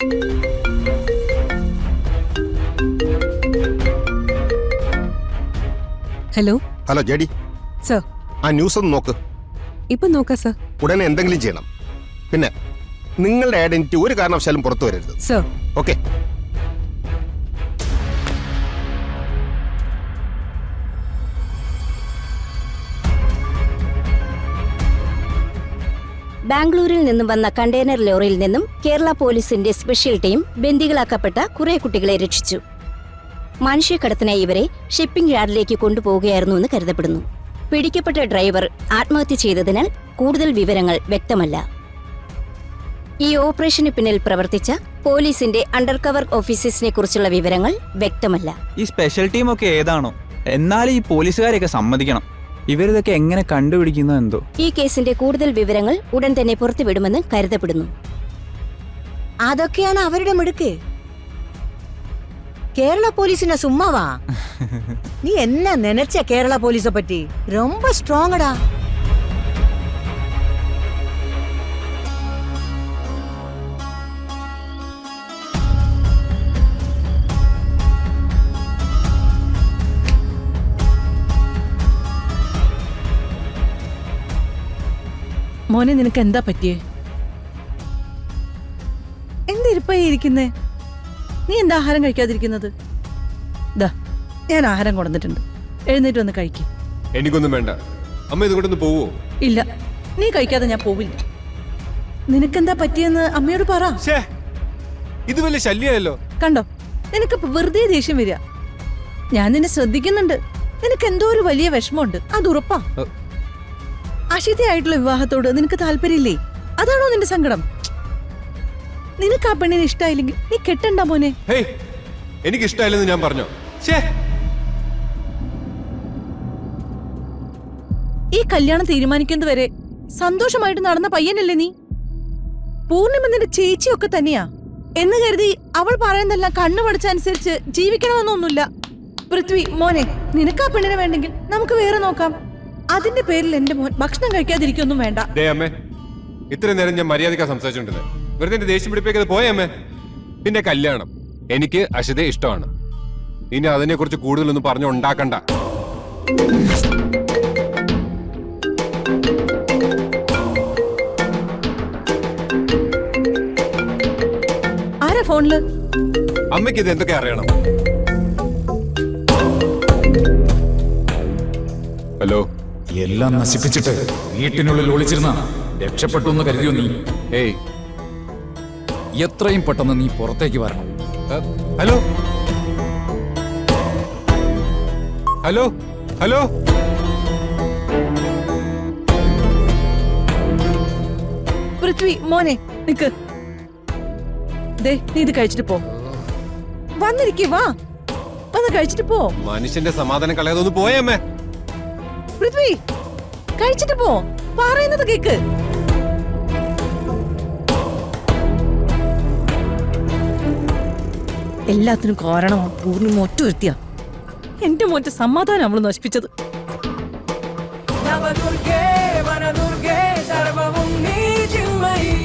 Hello hello JD, sir. ആ news ഒന്ന് നോക്ക്. ഇപ്പൊ നോക്കാം സർ. ഉടനെ എന്തെങ്കിലും ചെയ്യണം. പിന്നെ നിങ്ങളുടെ ഐഡന്റിറ്റി ഒരു കാരണവശാലും പുറത്തു വരരുത്. സർ. ഓക്കെ. ബാംഗ്ലൂരിൽ നിന്നും വന്ന കണ്ടെയ്നർ ലോറിയിൽ നിന്നും കേരള പോലീസിന്റെ സ്പെഷ്യൽ ടീം ബന്ദികളാക്കപ്പെട്ട കുറെ കുട്ടികളെ രക്ഷിച്ചു. മനുഷ്യക്കടത്തിനായി ഇവരെ ഷിപ്പിംഗ് യാർഡിലേക്ക് കൊണ്ടുപോവുകയായിരുന്നുവെന്ന് കരുതപ്പെടുന്നു. പിടിക്കപ്പെട്ട ഡ്രൈവർ ആത്മഹത്യ ചെയ്തതിനാൽ കൂടുതൽ വിവരങ്ങൾ വ്യക്തമല്ല. ഈ ഓപ്പറേഷന് പിന്നിൽ പ്രവർത്തിച്ച പോലീസിന്റെ അണ്ടർ കവർ ഓഫീസേഴ്സിനെ കുറിച്ചുള്ള വിവരങ്ങൾ വ്യക്തമല്ല. ഈ സ്പെഷ്യൽ ടീമൊക്കെ ഏതാണോ? എന്നാലും ഈ പോലീസുകാരെയൊക്കെ സമ്മതിക്കണം. ഇവരിതൊക്കെ എങ്ങനെ കണ്ടുപിടിക്കുന്നോ എന്തോ. ഈ കേസിന്റെ കൂടുതൽ വിവരങ്ങൾ ഉടൻ തന്നെ പുറത്തുവിടുമെന്ന് കരുതപ്പെടുന്നു. അതൊക്കെയാണ് അവരുടെ മിടുക്ക്. കേരള പോലീസിനെ സുമ്മാവാ. നീ എന്നാ നനച്ച കേരള പോലീസെ പറ്റി? ரொம்ப സ്ട്രോങ്ങടാ. മോനെ, നിനക്ക് എന്താ പറ്റിയേ? എന്തിരിപ്പായി ഇരിക്കുന്നേ? നീ എന്താ ആഹാരം കഴിക്കാതിരിക്കുന്നത്? ദാ, ഞാൻ ആഹാരം കൊണ്ടുവന്നിട്ടുണ്ട്. എഴുന്നേറ്റ് വന്ന് കഴിക്കും. എനിക്കൊന്നും വേണ്ട അമ്മ. ഇതുകൊണ്ടൊന്ന് പോവോ? ഇല്ല, നീ കഴിക്കാതെ ഞാൻ പോവില്ല. നിനക്കെന്താ പറ്റിയെന്ന് അമ്മയോട് പറ. ഇത് വലിയ ശല്യമായല്ലോ. കണ്ടോ, നിനക്ക് വെറുതെ ദേഷ്യം വരിക. ഞാൻ നിന്നെ ശ്രദ്ധിക്കുന്നുണ്ട്. നിനക്ക് എന്തോ ഒരു വലിയ വിഷമമുണ്ട്, അത് ഉറപ്പാ. അശിതയായിട്ടുള്ള വിവാഹത്തോട് നിനക്ക് താല്പര്യമില്ലേ? അതാണോ നിന്റെ സങ്കടം? നിനക്ക് ആ പെണ്ണിനെ ഇഷ്ടമായില്ലെങ്കിൽ നീ കെട്ടണ്ട മോനെ. എനിക്ക് ഇഷ്ടമായില്ലെന്ന് ഞാൻ പറഞ്ഞോ? ഈ കല്യാണം തീരുമാനിക്കുന്നത് വരെ സന്തോഷമായിട്ട് നടന്ന പയ്യനല്ലേ നീ? പൂർണ്ണിമ നിന്റെ ചേച്ചിയൊക്കെ തന്നെയാ എന്ന് കരുതി അവൾ പറയുന്നതെല്ലാം കണ്ണു പഠിച്ചനുസരിച്ച് ജീവിക്കണമെന്നൊന്നുമില്ല. പൃഥ്വി മോനെ, നിനക്ക് ആ പെണ്ണിനെ വേണ്ടെങ്കിൽ നമുക്ക് വേറെ നോക്കാം. അതിന്റെ പേരിൽ എന്റെ മോൻ ഭക്ഷണം കഴിക്കാതിരിക്കൊന്നും വേണ്ട. അമ്മേ, ഇത്രയും നേരം ഞാൻ മര്യാദക്കാ സംസാരിച്ചോണ്ടിരുന്നത്. വെറുതെ എന്റെ ദേഷ്യം പിടിപ്പിക്കാതെ പോയേ അമ്മേ. പിന്നെ കല്യാണം എനിക്ക് അശിതയെ ഇഷ്ടമാണ്. ഇനി അതിനെ കുറിച്ച് കൂടുതലൊന്നും പറഞ്ഞു ഉണ്ടാക്കണ്ട. ആരാ ഫോണില്? അമ്മയ്ക്ക് ഇത് എന്തൊക്കെ അറിയണം? ഹലോ. എല്ലാം നശിപ്പിച്ചിട്ട് വീട്ടിനുള്ളിൽ ഒളിച്ചിരുന്ന രക്ഷപ്പെട്ടു എന്ന് കരുതിയോ നീ? ഏയ്, എത്രയും പെട്ടെന്ന് നീ പുറത്തേക്ക് വരണം. Hello hello hello. പൃഥ്വി മോനെ, നിക്ക്. ദേ, നീ ഇത് കഴിച്ചിട്ട് പോ. വന്നിരിക്കേ, വാ, വന്ന് കഴിച്ചിട്ട് പോ. മനുഷ്യന്റെ സമാധാനം കളയാതൊന്ന് പോയേ അമ്മേ. പൃഥ്വി, കഴിച്ചിട്ട് പോ. പറയുന്നത് കേക്ക്. എല്ലാത്തിനും കാരണം പൂർണ്ണിമ ഒറ്റ വരുത്തിയ. എന്റെ മോന്റെ സമാധാനം അവള് നശിപ്പിച്ചത്. നവദുർഗേ വനദുർഗേ സർവവും നീ ചിന്മയി.